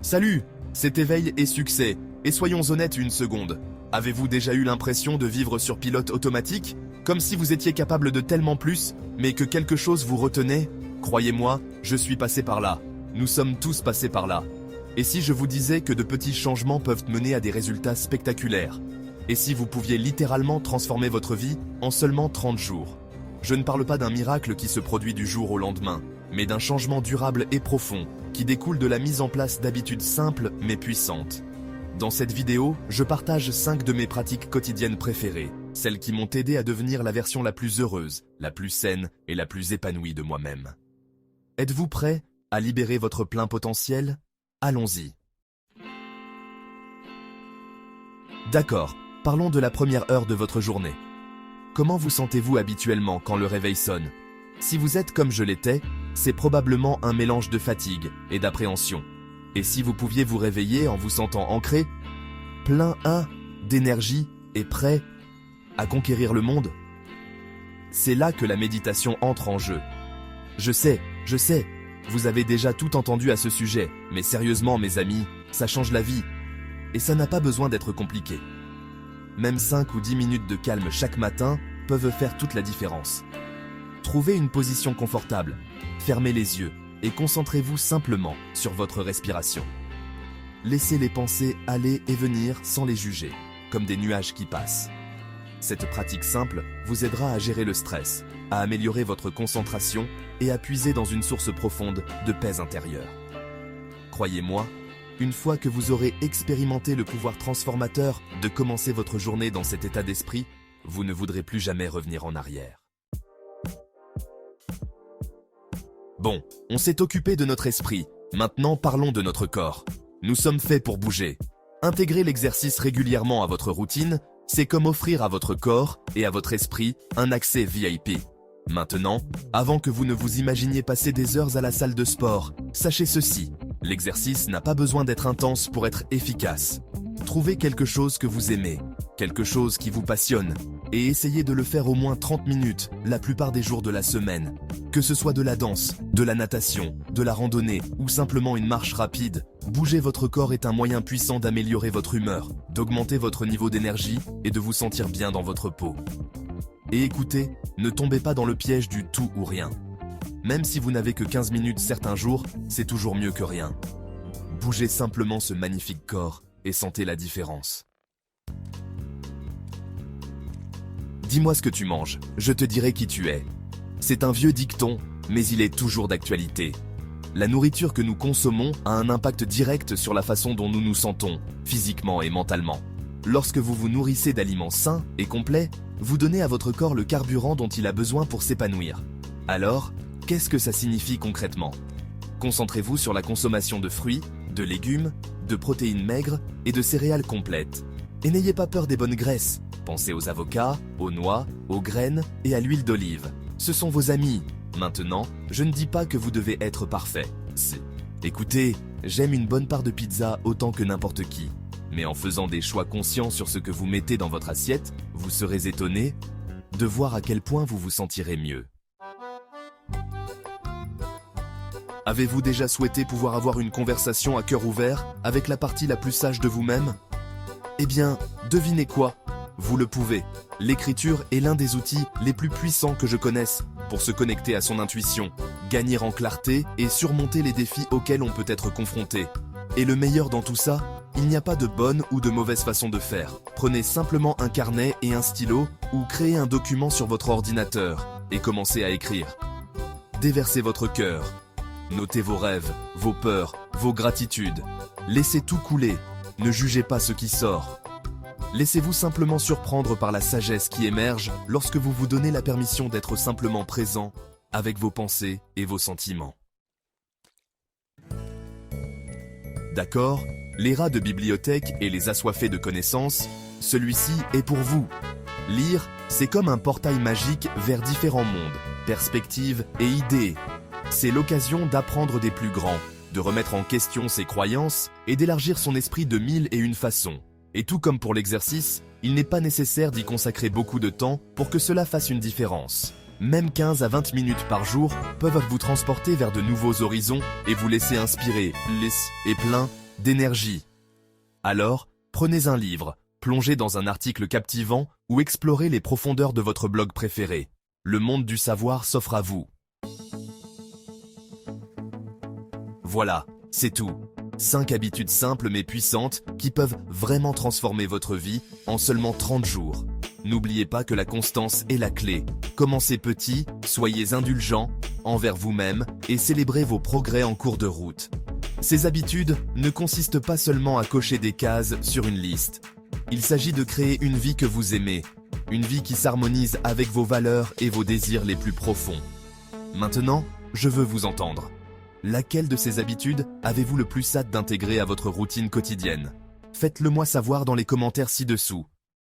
Salut, c'est Éveil et Succès, et soyons honnêtes une seconde. Avez-vous déjà eu l'impression de vivre sur pilote automatique? Comme si vous étiez capable de tellement plus, mais que quelque chose vous retenait? Croyez-moi, je suis passé par là. Nous sommes tous passés par là. Et si je vous disais que de petits changements peuvent mener à des résultats spectaculaires? Et si vous pouviez littéralement transformer votre vie en seulement 30 jours? Je ne parle pas d'un miracle qui se produit du jour au lendemain, mais d'un changement durable et profond, qui découle de la mise en place d'habitudes simples mais puissantes. Dans cette vidéo, je partage 5 de mes pratiques quotidiennes préférées, celles qui m'ont aidé à devenir la version la plus heureuse, la plus saine et la plus épanouie de moi-même. Êtes-vous prêt à libérer votre plein potentiel? Allons-y. D'accord, parlons de la première heure de votre journée. Comment vous sentez-vous habituellement quand le réveil sonne? Si vous êtes comme je l'étais, c'est probablement un mélange de fatigue et d'appréhension. Et si vous pouviez vous réveiller en vous sentant ancré, plein d'énergie et prêt à conquérir le monde? C'est là que la méditation entre en jeu. Je sais, vous avez déjà tout entendu à ce sujet, mais sérieusement mes amis, ça change la vie. Et ça n'a pas besoin d'être compliqué. Même 5 ou 10 minutes de calme chaque matin peuvent faire toute la différence. Trouvez une position confortable, fermez les yeux et concentrez-vous simplement sur votre respiration. Laissez les pensées aller et venir sans les juger, comme des nuages qui passent. Cette pratique simple vous aidera à gérer le stress, à améliorer votre concentration et à puiser dans une source profonde de paix intérieure. Croyez-moi, une fois que vous aurez expérimenté le pouvoir transformateur de commencer votre journée dans cet état d'esprit, vous ne voudrez plus jamais revenir en arrière. Bon, on s'est occupé de notre esprit, maintenant parlons de notre corps. Nous sommes faits pour bouger. Intégrer l'exercice régulièrement à votre routine, c'est comme offrir à votre corps et à votre esprit un accès VIP. Maintenant, avant que vous ne vous imaginiez passer des heures à la salle de sport, sachez ceci, l'exercice n'a pas besoin d'être intense pour être efficace. Trouvez quelque chose que vous aimez, quelque chose qui vous passionne, et essayez de le faire au moins 30 minutes la plupart des jours de la semaine. Que ce soit de la danse, de la natation, de la randonnée ou simplement une marche rapide, bouger votre corps est un moyen puissant d'améliorer votre humeur, d'augmenter votre niveau d'énergie et de vous sentir bien dans votre peau. Et écoutez, ne tombez pas dans le piège du tout ou rien. Même si vous n'avez que 15 minutes certains jours, c'est toujours mieux que rien. Bougez simplement ce magnifique corps et sentez la différence. Dis-moi ce que tu manges, je te dirai qui tu es. C'est un vieux dicton, mais il est toujours d'actualité. La nourriture que nous consommons a un impact direct sur la façon dont nous nous sentons, physiquement et mentalement. Lorsque vous vous nourrissez d'aliments sains et complets, vous donnez à votre corps le carburant dont il a besoin pour s'épanouir. Alors, qu'est-ce que ça signifie concrètement? Concentrez-vous sur la consommation de fruits, de légumes, de protéines maigres et de céréales complètes. Et n'ayez pas peur des bonnes graisses. Pensez aux avocats, aux noix, aux graines et à l'huile d'olive. Ce sont vos amis. Maintenant, je ne dis pas que vous devez être parfait. Écoutez, j'aime une bonne part de pizza autant que n'importe qui. Mais en faisant des choix conscients sur ce que vous mettez dans votre assiette, vous serez étonné de voir à quel point vous vous sentirez mieux. Avez-vous déjà souhaité pouvoir avoir une conversation à cœur ouvert avec la partie la plus sage de vous-même? Eh bien, devinez quoi? Vous le pouvez. L'écriture est l'un des outils les plus puissants que je connaisse pour se connecter à son intuition, gagner en clarté et surmonter les défis auxquels on peut être confronté. Et le meilleur dans tout ça, il n'y a pas de bonne ou de mauvaise façon de faire. Prenez simplement un carnet et un stylo ou créez un document sur votre ordinateur et commencez à écrire. Déversez votre cœur. Notez vos rêves, vos peurs, vos gratitudes. Laissez tout couler. Ne jugez pas ce qui sort. Laissez-vous simplement surprendre par la sagesse qui émerge lorsque vous vous donnez la permission d'être simplement présent avec vos pensées et vos sentiments. D'accord? Les rats de bibliothèque et les assoiffés de connaissances, celui-ci est pour vous. Lire, c'est comme un portail magique vers différents mondes, perspectives et idées. C'est l'occasion d'apprendre des plus grands, de remettre en question ses croyances et d'élargir son esprit de 1001 façons. Et tout comme pour l'exercice, il n'est pas nécessaire d'y consacrer beaucoup de temps pour que cela fasse une différence. Même 15 à 20 minutes par jour peuvent vous transporter vers de nouveaux horizons et vous laisser inspirer, lisse et plein d'énergie. Alors, prenez un livre, plongez dans un article captivant ou explorez les profondeurs de votre blog préféré. Le monde du savoir s'offre à vous. Voilà, c'est tout. 5 habitudes simples mais puissantes qui peuvent vraiment transformer votre vie en seulement 30 jours. N'oubliez pas que la constance est la clé. Commencez petit, soyez indulgents envers vous-même et célébrez vos progrès en cours de route. Ces habitudes ne consistent pas seulement à cocher des cases sur une liste. Il s'agit de créer une vie que vous aimez, une vie qui s'harmonise avec vos valeurs et vos désirs les plus profonds. Maintenant, je veux vous entendre. Laquelle de ces habitudes avez-vous le plus hâte d'intégrer à votre routine quotidienne? Faites-le moi savoir dans les commentaires ci-dessous.